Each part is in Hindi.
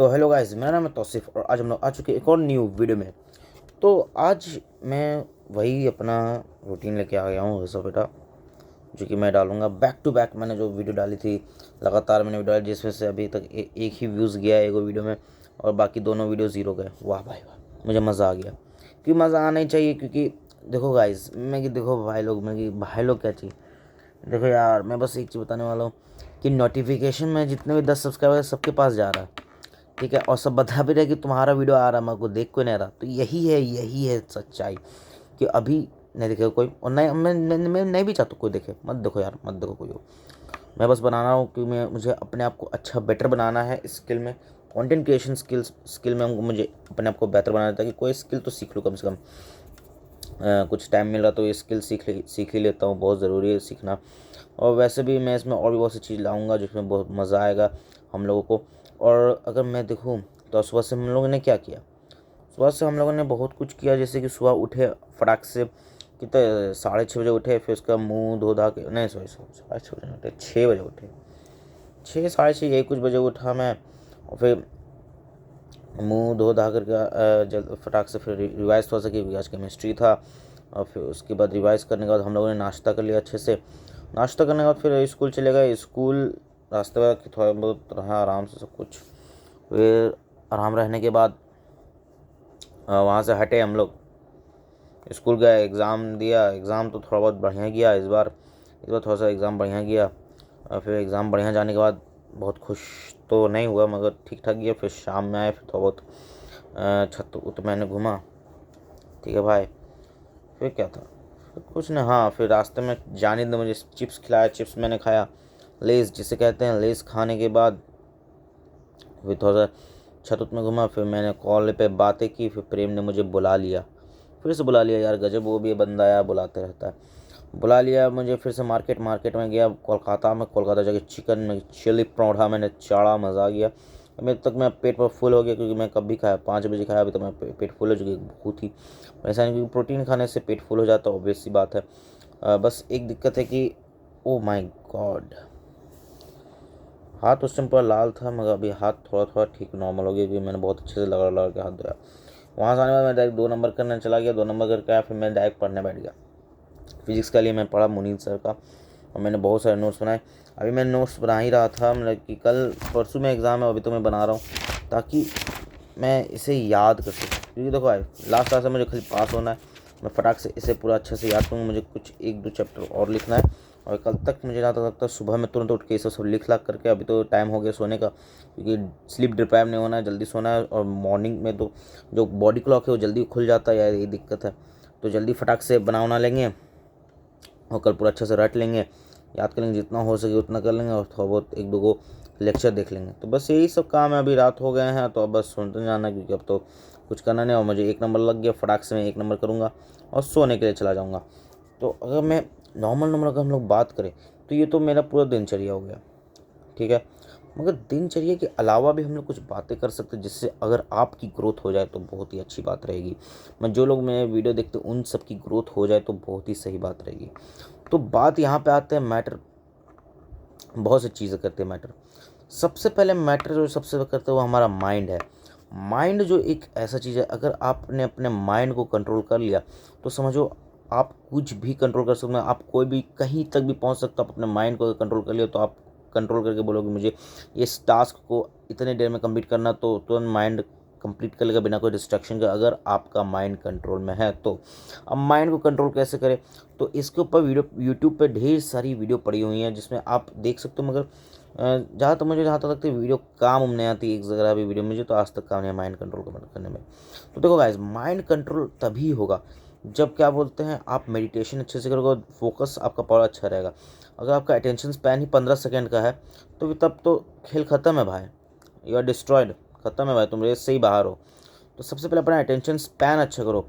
तो हेलो गाइस, मेरा नाम है तौसीफ़ और आज हम लोग आ चुके हैं एक और न्यू वीडियो में। तो आज मैं वही अपना रूटीन लेके आ गया हूँ सब बेटा, जो कि मैं डालूंगा बैक टू बैक। मैंने जो वीडियो डाली थी लगातार मैंने वीडियो डाली, जिसमें से अभी तक एक ही व्यूज़ गया है एक वीडियो में और बाकी दोनों वीडियो ज़ीरो गए। वाह भाई वाह, मुझे मज़ा आ गया क्योंकि मज़ा आना ही चाहिए। क्योंकि देखो गाइस, मैं कि देखो भाई लोग, मैं कि भाई लोग क्या चाहिए, देखो यार मैं बस एक चीज़ बताने वाला हूँ कि नोटिफिकेशन में जितने भी 10 सब्सक्राइबर सबके पास जा रहा है, ठीक है, और सब बता भी रहे कि तुम्हारा वीडियो आ रहा है, मेरे को देख कोई नहीं रहा। तो यही है सच्चाई कि अभी नहीं देखेगा कोई, और नहीं मैं नहीं भी चाहता कोई देखे। मत देखो यार, मत देखो कोई हो। मैं बस बना रहा हूँ कि मुझे अपने आप को अच्छा बेटर बनाना है इस स्किल में, कंटेंट क्रिएशन स्किल में मुझे अपने आप को बेहतर बनाना है, ताकि कोई स्किल तो सीख लूँ कम से कम। कुछ टाइम मिल रहा तो ये स्किल सीख ही लेता हूँ, बहुत ज़रूरी है सीखना। और वैसे भी मैं इसमें और भी बहुत सी चीज़ लाऊंगा जिसमें बहुत मज़ा आएगा हम लोगों को। और अगर मैं देखूँ तो सुबह से हम लोगों ने क्या किया, सुबह से हम लोगों ने बहुत कुछ किया। जैसे कि सुबह उठे फटाक से, कितने 6:30 बजे उठे, फिर उसका मुंह धो धा के, नहीं सॉरी 6:30 बजे उठे, 6 बजे उठे, 6 साढ़े 6 यही कुछ बजे उठा मैं। और फिर मुंह धो धा करके जल्द फटाक से फिर रिवाइज थोड़ा सा कि आज केमिस्ट्री था। और फिर उसके बाद रिवाइज करने के बाद हम लोगों ने नाश्ता कर लिया अच्छे से। नाश्ता करने के बाद फिर स्कूल चले गए। स्कूल रास्ते में थोड़ा बहुत रहा आराम से सब कुछ। फिर आराम रहने के बाद वहाँ से हटे हम लोग, स्कूल गए, एग्ज़ाम दिया। एग्ज़ाम तो थोड़ा बहुत बढ़िया गया इस बार थोड़ा सा एग्ज़ाम बढ़िया गया। फिर एग्ज़ाम बढ़िया जाने के बाद बहुत खुश तो नहीं हुआ, मगर ठीक ठाक गया। फिर शाम में आए, फिर थोड़ा बहुत छत उत मैंने घूमा, ठीक है भाई। फिर क्या था, फिर कुछ नहीं, हाँ फिर रास्ते में जाने दो मुझे चिप्स खिलाया, चिप्स मैंने खाया, लेज़ जिसे कहते हैं। लेज़ खाने के बाद फिर थोड़ा सा छत उत में घूमा। फिर मैंने कॉल पे बातें की। फिर प्रेम ने मुझे बुला लिया, फिर से बुला लिया यार, गजब वो भी बंदा यार, बुलाते रहता है। बुला लिया मुझे फिर से मार्केट में गया कोलकाता में। कोलकाता जाके चिकन में चिली पराठा मैंने चाड़ा, मज़ा आ गया। अभी तक मैं पेट पर फुल हो गया, क्योंकि मैं कब भी खाया 5 बजे खाया, अभी तक मैं पेट फुल हो चुकी बहुत ही। ऐसा नहीं, क्योंकि प्रोटीन खाने से पेट फुल हो जाता है, ऑब्वियस सी बात है। बस एक दिक्कत है कि ओ माय गॉड, हाथ उस टाइम पूरा लाल था, मगर अभी हाथ थोड़ा थोड़ा ठीक नॉर्मल हो गया, क्योंकि मैंने बहुत अच्छे से लगा के हाथ धोया। वहाँ से आने के बाद मैं डायरेक्ट 2 नंबर करने चला गया। 2 नंबर करके आया, फिर मैं डायरेक्ट पढ़ने बैठ गया। फिजिक्स के लिए मैं पढ़ा मुनीर सर का, और मैंने बहुत सारे नोट्स बनाए। अभी मैं नोट्स बना ही रहा था, मतलब कि कल परसों में एग्ज़ाम है, अभी तो मैं बना रहा हूँ ताकि मैं इसे याद कर सकूँ। क्योंकि देखो भाई, लास्ट क्लास में मुझे खाली पास होना है। मैं फटाक से इसे पूरा अच्छे से याद करूँगा। मुझे कुछ 1-2 चैप्टर और लिखना है, और कल तक मुझे जहाँ तक लगता है सुबह में तुरंत उठ के इसे सब लिख लाख करके, अभी तो टाइम हो गया सोने का, क्योंकि स्लीप डिप्राइव नहीं होना है, जल्दी सोना है। और मॉर्निंग में तो जो बॉडी क्लॉक है वो जल्दी खुल जाता है यार, ये दिक्कत है। तो जल्दी फटाक से बना लेंगे और कल पूरा अच्छे से रट लेंगे, याद करेंगे, जितना हो सके उतना कर लेंगे, और थोड़ा बहुत 1-2 को लेक्चर देख लेंगे। तो बस यही सब काम है। अभी रात हो गए हैं तो अब बस सुनते जाना, क्योंकि अब तो कुछ करना नहीं। और मुझे 1 नंबर लग गया, फटाक से मैं 1 नंबर करूँगा और सोने के लिए चला जाऊँगा। तो अगर मैं नॉर्मल अगर हम लोग बात करें तो ये तो मेरा पूरा दिनचर्या हो गया, ठीक है। मगर दिनचर्या के अलावा भी हम लोग कुछ बातें कर सकते हैं, जिससे अगर आपकी ग्रोथ हो जाए तो बहुत ही अच्छी बात रहेगी। मैं जो लोग मेरे वीडियो देखते हैं उन सब की ग्रोथ हो जाए तो बहुत ही सही बात रहेगी। तो बात यहाँ पे आते हैं, मैटर बहुत सी चीज़ें करते हैं मैटर। सबसे पहले मैटर जो सबसे करते हैं वो हमारा माइंड है। माइंड जो एक ऐसा चीज़ है, अगर आपने अपने माइंड को कंट्रोल कर लिया तो समझो आप कुछ भी कंट्रोल कर सकते हैं। आप कोई भी कहीं तक भी पहुंच सकते हो। आप अपने माइंड को कंट्रोल कर लिया तो आप कंट्रोल करके बोलोगे मुझे इस टास्क को इतने देर में कंप्लीट करना, तो तुरंत माइंड कंप्लीट कर लेगा बिना कोई डिस्ट्रैक्शन के, अगर आपका माइंड कंट्रोल में है तो। अब माइंड को कंट्रोल कैसे करें, तो इसके ऊपर वीडियो यूट्यूब पे ढेर सारी वीडियो पड़ी हुई हैं, जिसमें आप देख सकते हो। मगर जहाँ तक लगता है वीडियो काम नहीं आती, एक जगह भी वीडियो मुझे तो आज तक काम नहीं है माइंड कंट्रोल करने में। तो देखो गाइस, माइंड कंट्रोल तभी होगा जब क्या बोलते हैं आप मेडिटेशन अच्छे से करोगे, फोकस आपका पावर अच्छा रहेगा। अगर आपका अटेंशन स्पैन ही 15 सेकेंड का है तो तब तो खेल ख़त्म है भाई, यू आर डिस्ट्रॉयड, ख़त्म है भाई, तुम रेस से ही बाहर हो। तो सबसे पहले अपना अटेंशन स्पैन अच्छा करो।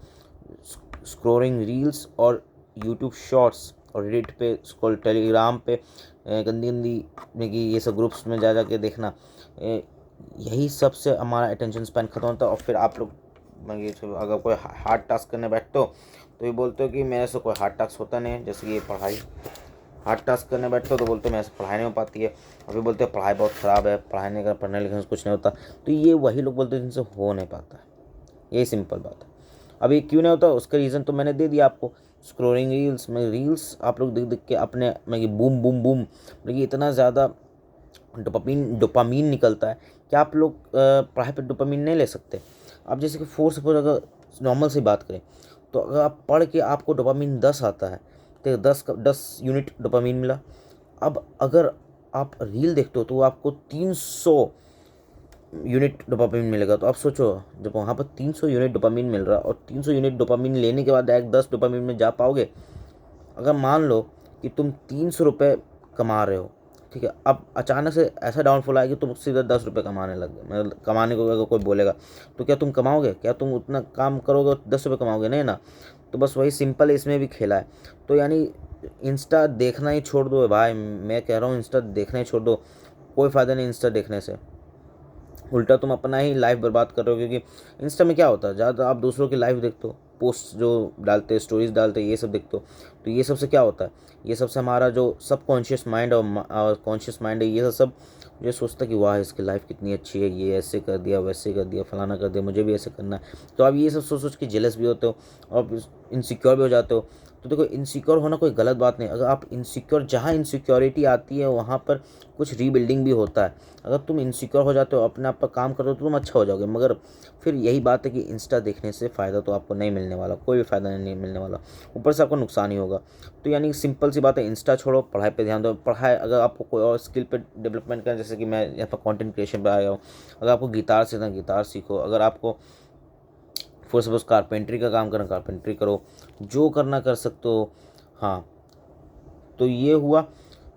स्क्रोलिंग रील्स और यूट्यूब शॉर्ट्स और रेडिट पे स्क्रॉल, टेलीग्राम पे गंदी गंदी में कि ये सब ग्रुप्स में जा के देखना, यही सबसे हमारा अटेंशन स्पैन खत्म होता है। और फिर आप लोग अगर कोई हार्ड टास्क करने बैठते हो तो ये बोलते हो कि मेरे से कोई हार्ड टास्क होता नहीं है, जैसे कि ये पढ़ाई। हार्ड टास्क करने बैठते हो तो बोलते हो मेरे से पढ़ाई नहीं हो पाती है, अभी बोलते हो पढ़ाई बहुत ख़राब है, पढ़ाई नहीं कर, पढ़ने लिखने से कुछ नहीं होता। तो ये वही लोग बोलते हैं जिनसे हो नहीं पाता है, यही सिंपल बात है। अब ये क्यों नहीं होता उसका रीज़न तो मैंने दे दिया आपको। स्क्रोलिंग रील्स में रील्स आप लोग देख देख के अपने मतलब बूम बूम बूम मतलब कि इतना ज़्यादा डोपामीन निकलता है कि आप लोग पढ़ाई पर डोपामीन नहीं ले सकते। अब जैसे कि फोर सपोज अगर नॉर्मल से बात करें तो अगर आप पढ़ के आपको डोपामीन 10 आता है तो 10 यूनिट डोपामीन मिला। अब अगर आप रील देखते हो तो वो आपको 300 यूनिट डोपामीन मिलेगा। तो आप सोचो जब वहाँ पर 300 यूनिट डोपामीन मिल रहा है और 300 यूनिट डोपामीन लेने के बाद डायरेक्ट 10 डोपामीन में जा पाओगे। अगर मान लो कि तुम 300 रुपये कमा रहे हो, ठीक है, अब अचानक से ऐसा डाउनफॉल आएगा कि तुम सीधा 10 रुपये कमाने लग गए, मतलब कमाने को अगर कोई बोलेगा तो क्या तुम कमाओगे? क्या तुम उतना काम करोगे 10 रुपये कमाओगे? नहीं ना। तो बस वही सिंपल इसमें भी खेला है। तो यानी इंस्टा देखना ही छोड़ दो भाई, मैं कह रहा हूँ इंस्टा देखना ही छोड़ दो। कोई फ़ायदा नहीं इंस्टा देखने से, उल्टा तुम अपना ही लाइफ बर्बाद कर रहे हो। क्योंकि इंस्टा में क्या होता है, ज़्यादा आप दूसरों की लाइफ देखते हो, पोस्ट जो डालते हैं, स्टोरीज डालते हैं, ये सब देखते हो। तो ये सबसे क्या होता है, ये सबसे हमारा जो सबकॉन्शियस माइंड और कॉन्शियस माइंड है, ये सब ये सोचता है कि वाह इसकी लाइफ कितनी अच्छी है, ये ऐसे कर दिया, वैसे कर दिया, फलाना कर दिया, मुझे भी ऐसे करना है। तो आप ये सब सोच सोच के जेलस भी होते हो और इनसिक्योर भी हो जाते हो। तो देखो इनसिक्योर होना कोई गलत बात नहीं। अगर आप इनसिक्योर, जहाँ इनसिक्योरिटी आती है वहाँ पर कुछ रीबिल्डिंग भी होता है। अगर तुम इनसिक्योर हो जाते हो, अपने आप पर काम करो तो तुम अच्छा हो जाओगे। मगर फिर यही बात है कि इंस्टा देखने से फ़ायदा तो आपको नहीं मिलने वाला, कोई भी फ़ायदा नहीं मिलने वाला, ऊपर से आपको नुकसान ही होगा। तो यानी सिंपल सी बात है, इंस्टा छोड़ो, पढ़ाई पे ध्यान दो। पढ़ाई अगर आपको कोई और स्किल पे डेवलपमेंट करना, जैसे कि मैं यहाँ पर कंटेंट क्रिएशन पे आया हूँ, अगर आपको गिटार सीखना गिटार सीखो, अगर आपको फॉर सपोज कारपेंट्री का काम करना कारपेंट्री करो, जो करना कर सकते हो। हाँ, तो ये हुआ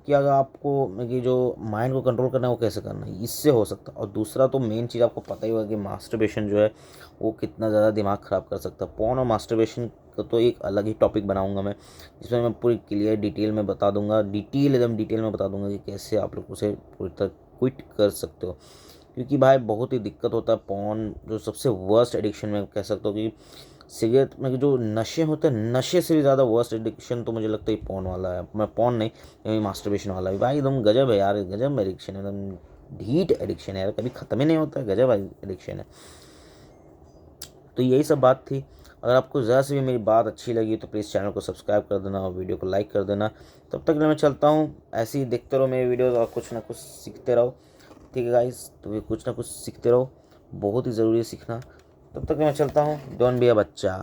कि अगर आपको मतलब कि जो माइंड को कंट्रोल करना है वो कैसे करना है, इससे हो सकता है। और दूसरा तो मेन चीज़ आपको पता ही होगा कि मास्टरबेशन जो है वो कितना ज़्यादा दिमाग ख़राब कर सकता है। पोर्न और मास्टरबेशन का तो एक अलग ही टॉपिक बनाऊंगा मैं, जिसमें मैं पूरी क्लियर डिटेल में बता दूंगा, एकदम डिटेल में बता दूंगा कि कैसे आप लोग उसे पूरी तरह क्विट कर सकते हो। क्योंकि भाई बहुत ही दिक्कत होता है। पोर्न जो सबसे वर्स्ट एडिक्शन में कह सकता हूँ कि सिगरेट में जो नशे होते हैं, नशे से भी ज़्यादा वर्स्ट एडिक्शन तो मुझे लगता है पोर्न वाला है। मैं पोर्न नहीं, ये मास्टरबेशन वाला है भाई, एकदम गजब है यार, गजब एडिक्शन है, एकदम ढीठ एडिक्शन है यार, कभी ख़त्म ही नहीं होता है, गजब एडिक्शन है। तो यही सब बात थी। अगर आपको ज़रा से भी मेरी बात अच्छी लगी तो प्लीज़ चैनल को सब्सक्राइब कर देना और वीडियो को लाइक कर देना। तब तक मैं चलता हूँ, ऐसे ही देखते रहो मेरी वीडियोज़ और कुछ ना कुछ सीखते रहो। ठीक है गाइस, तो ये कुछ ना कुछ सीखते रहो, बहुत ही ज़रूरी है सीखना। तब तक मैं चलता हूँ, डोंट बी अ बच्चा।